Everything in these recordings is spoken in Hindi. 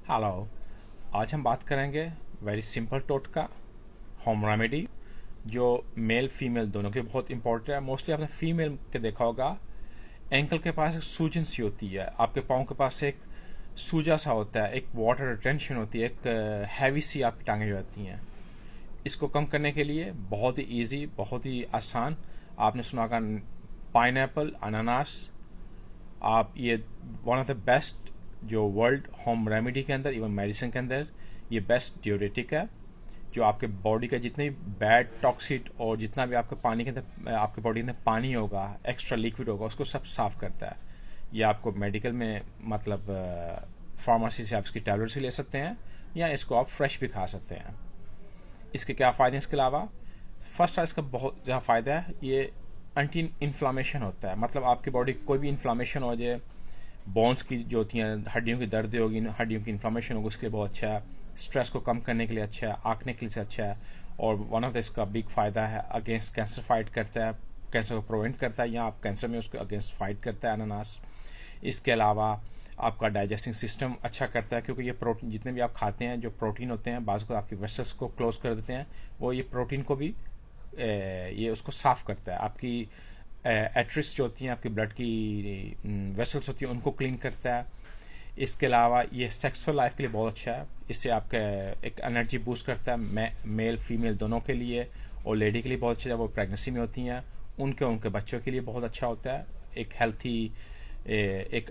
हेलो। आज हम बात करेंगे वेरी सिंपल टोटका होम रेमेडी जो मेल फीमेल दोनों के लिए बहुत इंपॉर्टेंट है। मोस्टली आपने फीमेल के देखा होगा, एंकल के पास एक सूजन सी होती है, आपके पाँव के पास एक सूजा सा होता है, एक वाटर रिटेंशन होती है, एक हैवी सी आपकी टांगें जो रहती हैं। इसको कम करने के लिए बहुत ही इजी, बहुत ही आसान। आपने सुना होगा पाइनएप्पल, अनानास। आप ये वन ऑफ द बेस्ट जो वर्ल्ड होम रेमेडी के अंदर, इवन मेडिसिन के अंदर, ये बेस्ट ड्यूरेटिक है जो आपके बॉडी का जितने भी बैड टॉक्सिट और जितना भी आपके पानी के अंदर, आपके बॉडी के अंदर पानी होगा, एक्स्ट्रा लिक्विड होगा, उसको सब साफ करता है। ये आपको मेडिकल में मतलब फार्मेसी से आप इसकी टैबलेट्स भी ले सकते हैं या इसको आप फ्रेश भी खा सकते हैं। इसके क्या फ़ायदे हैं इसके अलावा? फर्स्ट इसका बहुत ज़्यादा फ़ायदा है, ये एंटी इन्फ्लामेशन होता है। मतलब आपकी बॉडी कोई भी इन्फ्लामेशन हो जाए, बोन्स की जो होती हैं, हड्डियों की दर्द होगी, हड्डियों की इन्फ्लामेशन होगी, उसके लिए बहुत अच्छा है। स्ट्रेस को कम करने के लिए अच्छा है, आंकने के लिए अच्छा है। और वन ऑफ द इसका बिग फ़ायदा है, अगेंस्ट कैंसर फाइट करता है, कैंसर को प्रिवेंट करता है या आप कैंसर में उसके अगेंस्ट फाइट करता है अनानास। इसके अलावा आपका डाइजेस्टिंग सिस्टम अच्छा करता है, क्योंकि ये प्रोटीन जितने भी आप खाते हैं, जो प्रोटीन होते हैं, बाज़ को आपकी वेसल्स को क्लोज कर देते हैं, वो ये प्रोटीन को भी ये उसको साफ करता है। आपकी एट्रिस जो होती हैं, आपकी ब्लड की वेसल्स होती हैं, उनको क्लीन करता है। इसके अलावा ये सेक्सुअल लाइफ के लिए बहुत अच्छा है। इससे आपका एक एनर्जी बूस्ट करता है, मेल फीमेल दोनों के लिए। और लेडी के लिए बहुत अच्छा है, जब वो प्रेगनेंसी में होती हैं, उनके उनके बच्चों के लिए बहुत अच्छा होता है। एक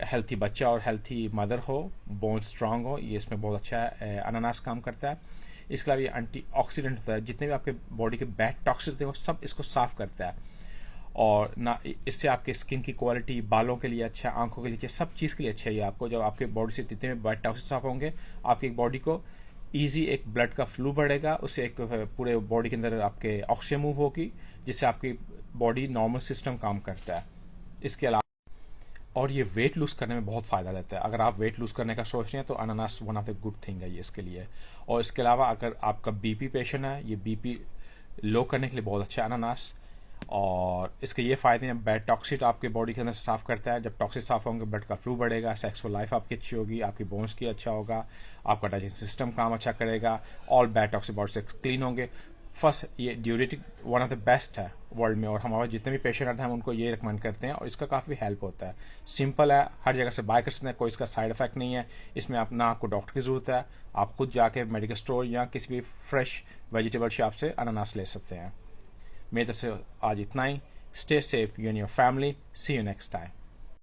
हेल्थी बच्चा और हेल्थी मदर हो, बोन स्ट्रांग हो, ये इसमें बहुत अच्छा है, अनानास काम करता है। इसके अलावा ये एंटी ऑक्सीडेंट होता है, जितने भी आपके बॉडी के बैड टॉक्सिक होते हैं वो सब इसको साफ करता है। और ना इससे आपके स्किन की क्वालिटी, बालों के लिए अच्छा है, आंखों के लिए अच्छा, सब चीज़ के लिए अच्छा है। ये आपको जब आपके बॉडी से जितने भी बैड टॉक्सिक साफ होंगे, आपकी बॉडी को ईजी एक ब्लड का फ्लू बढ़ेगा, उससे एक पूरे बॉडी के अंदर आपके ऑक्सीजन मूव होगी, जिससे आपकी बॉडी नॉर्मल सिस्टम काम करता है। इसके अलावा और ये वेट लूज करने में बहुत फ़ायदा देता है। अगर आप वेट लूज करने का सोच रहे हैं तो अनानास one of the good thing है ये इसके लिए। और इसके अलावा अगर आपका बीपी पेशेंट है, ये बीपी लो करने के लिए बहुत अच्छा है अनानास। और इसके ये फ़ायदे हैं, बैड टॉक्सिक आपके बॉडी के अंदर से साफ करता है। जब टॉक्सिक साफ होंगे, ब्लड का फ्लू बढ़ेगा, सेक्सुअल लाइफ आपकी अच्छी होगी, आपकी बोन्स की अच्छा होगा, आपका डाइजेस्टिव सिस्टम काम अच्छा करेगा, ऑल बैड टॉक्सिक बॉडी से क्लीन होंगे। फर्स्ट, ये diuretic one of the best है वर्ल्ड में, और हमारे जितने भी पेशेंट आते हैं हम उनको ये रिकमेंड करते हैं, और इसका काफ़ी हेल्प होता है। सिंपल है, हर जगह से बाय कर सकते हैं, कोई इसका साइड इफेक्ट नहीं है। इसमें आप ना आपको डॉक्टर की ज़रूरत है, आप खुद जाके मेडिकल स्टोर या किसी भी फ्रेश वेजिटेबल शॉप से अनानास ले सकते हैं। मेरी तरफ से आज इतना ही। Stay safe, you and your family. See you next time.